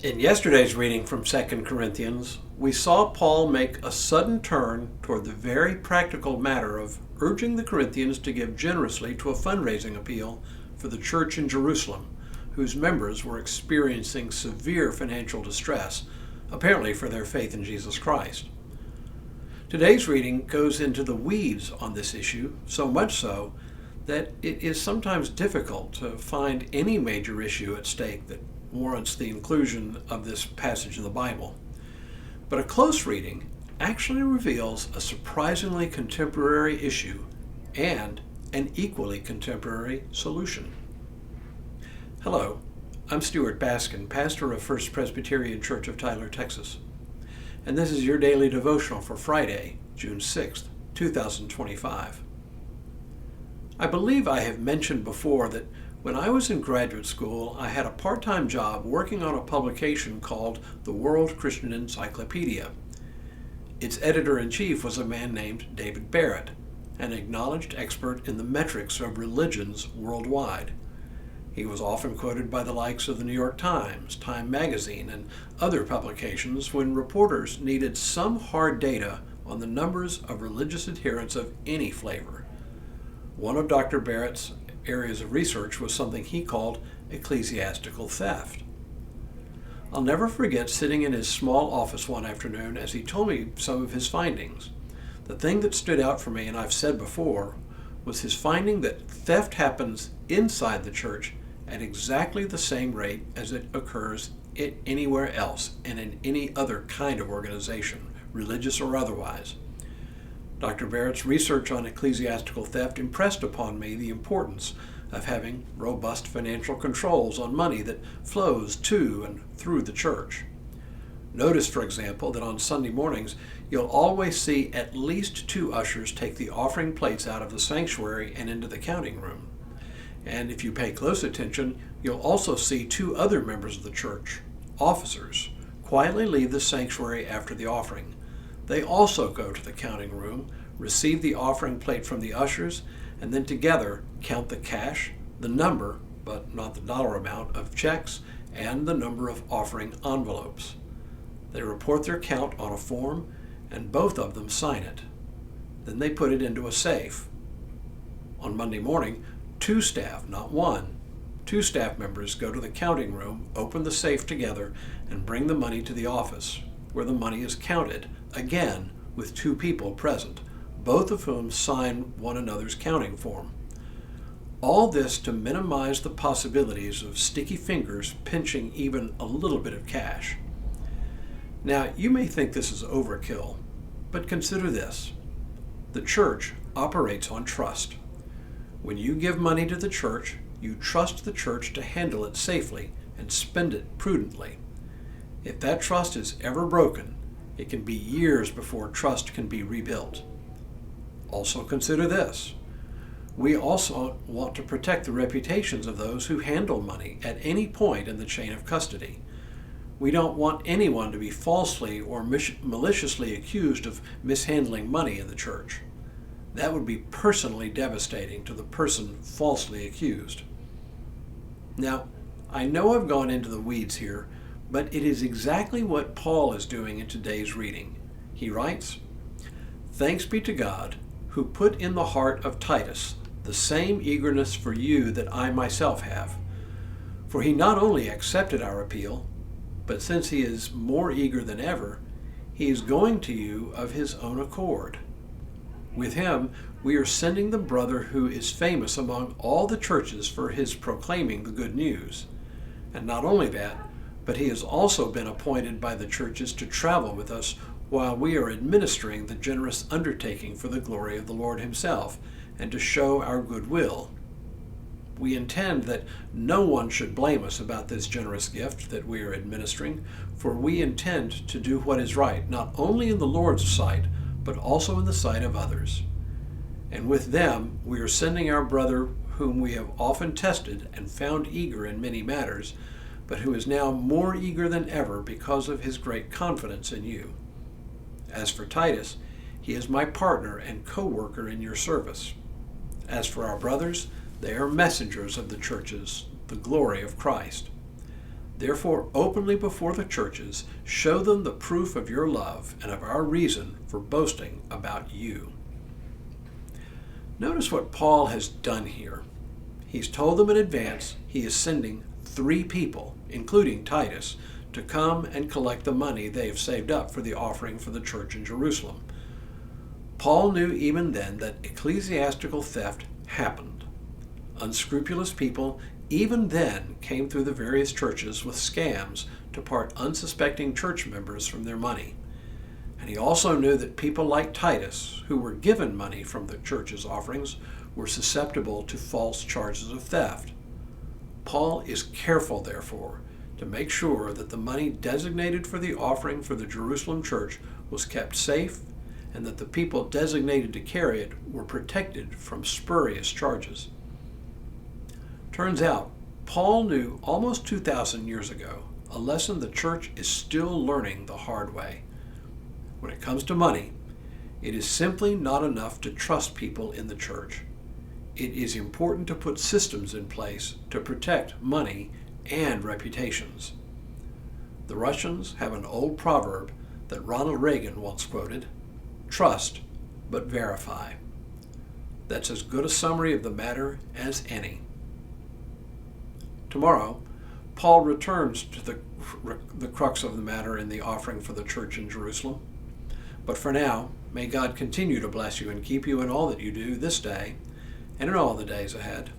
In yesterday's reading from 2 Corinthians, we saw Paul make a sudden turn toward the very practical matter of urging the Corinthians to give generously to a fundraising appeal for the church in Jerusalem, whose members were experiencing severe financial distress, apparently for their faith in Jesus Christ. Today's reading goes into the weeds on this issue, so much so that it is sometimes difficult to find any major issue at stake that warrants the inclusion of this passage of the Bible. But a close reading actually reveals a surprisingly contemporary issue and an equally contemporary solution. Hello, I'm Stuart Baskin, pastor of First Presbyterian Church of Tyler, Texas. And this is your daily devotional for Friday, June 6th, 2025. I believe I have mentioned before that when I was in graduate school, I had a part-time job working on a publication called the World Christian Encyclopedia. Its editor-in-chief was a man named David Barrett, an acknowledged expert in the metrics of religions worldwide. He was often quoted by the likes of the New York Times, Time Magazine, and other publications when reporters needed some hard data on the numbers of religious adherents of any flavor. One of Dr. Barrett's areas of research was something he called ecclesiastical theft. I'll never forget sitting in his small office one afternoon as he told me some of his findings. The thing that stood out for me, and I've said before, was his finding that theft happens inside the church at exactly the same rate as it occurs anywhere else and in any other kind of organization, religious or otherwise. Dr. Barrett's research on ecclesiastical theft impressed upon me the importance of having robust financial controls on money that flows to and through the church. Notice, for example, that on Sunday mornings, you'll always see at least 2 ushers take the offering plates out of the sanctuary and into the counting room. And if you pay close attention, you'll also see 2 other members of the church, officers, quietly leave the sanctuary after the offering. They also go to the counting room, receive the offering plate from the ushers, and then together count the cash, the number, but not the dollar amount, of checks, and the number of offering envelopes. They report their count on a form, and both of them sign it. Then they put it into a safe. On Monday morning, 2 staff, not 1, 2 staff members go to the counting room, open the safe together, and bring the money to the office, where the money is counted, again with 2 people present, both of whom sign one another's counting form. All this to minimize the possibilities of sticky fingers pinching even a little bit of cash. Now, you may think this is overkill, but consider this. The church operates on trust. When you give money to the church, you trust the church to handle it safely and spend it prudently. If that trust is ever broken, it can be years before trust can be rebuilt. Also consider this. We also want to protect the reputations of those who handle money at any point in the chain of custody. We don't want anyone to be falsely or maliciously accused of mishandling money in the church. That would be personally devastating to the person falsely accused. Now, I know I've gone into the weeds here, but it is exactly what Paul is doing in today's reading. He writes, "Thanks be to God, who put in the heart of Titus the same eagerness for you that I myself have. For he not only accepted our appeal, but since he is more eager than ever, he is going to you of his own accord. With him, we are sending the brother who is famous among all the churches for his proclaiming the good news. And not only that, but he has also been appointed by the churches to travel with us while we are administering the generous undertaking for the glory of the Lord himself, and to show our goodwill. We intend that no one should blame us about this generous gift that we are administering, for we intend to do what is right, not only in the Lord's sight, but also in the sight of others. And with them we are sending our brother whom we have often tested and found eager in many matters, but who is now more eager than ever because of his great confidence in you. As for Titus, he is my partner and co-worker in your service. As for our brothers, they are messengers of the churches, the glory of Christ. Therefore, openly before the churches, show them the proof of your love and of our reason for boasting about you. Notice what Paul has done here. He's told them in advance he is sending 3 people, including Titus, to come and collect the money they have saved up for the offering for the church in Jerusalem. Paul knew even then that ecclesiastical theft happened. Unscrupulous people even then came through the various churches with scams to part unsuspecting church members from their money. And he also knew that people like Titus, who were given money from the church's offerings, were susceptible to false charges of theft. Paul is careful, therefore, to make sure that the money designated for the offering for the Jerusalem church was kept safe and that the people designated to carry it were protected from spurious charges. Turns out, Paul knew almost 2,000 years ago a lesson the church is still learning the hard way. When it comes to money, it is simply not enough to trust people in the church. It is important to put systems in place to protect money and reputations. The Russians have an old proverb that Ronald Reagan once quoted: "Trust, but verify." That's as good a summary of the matter as any. Tomorrow, Paul returns to the crux of the matter in the offering for the church in Jerusalem. But for now, may God continue to bless you and keep you in all that you do this day and in all the days ahead.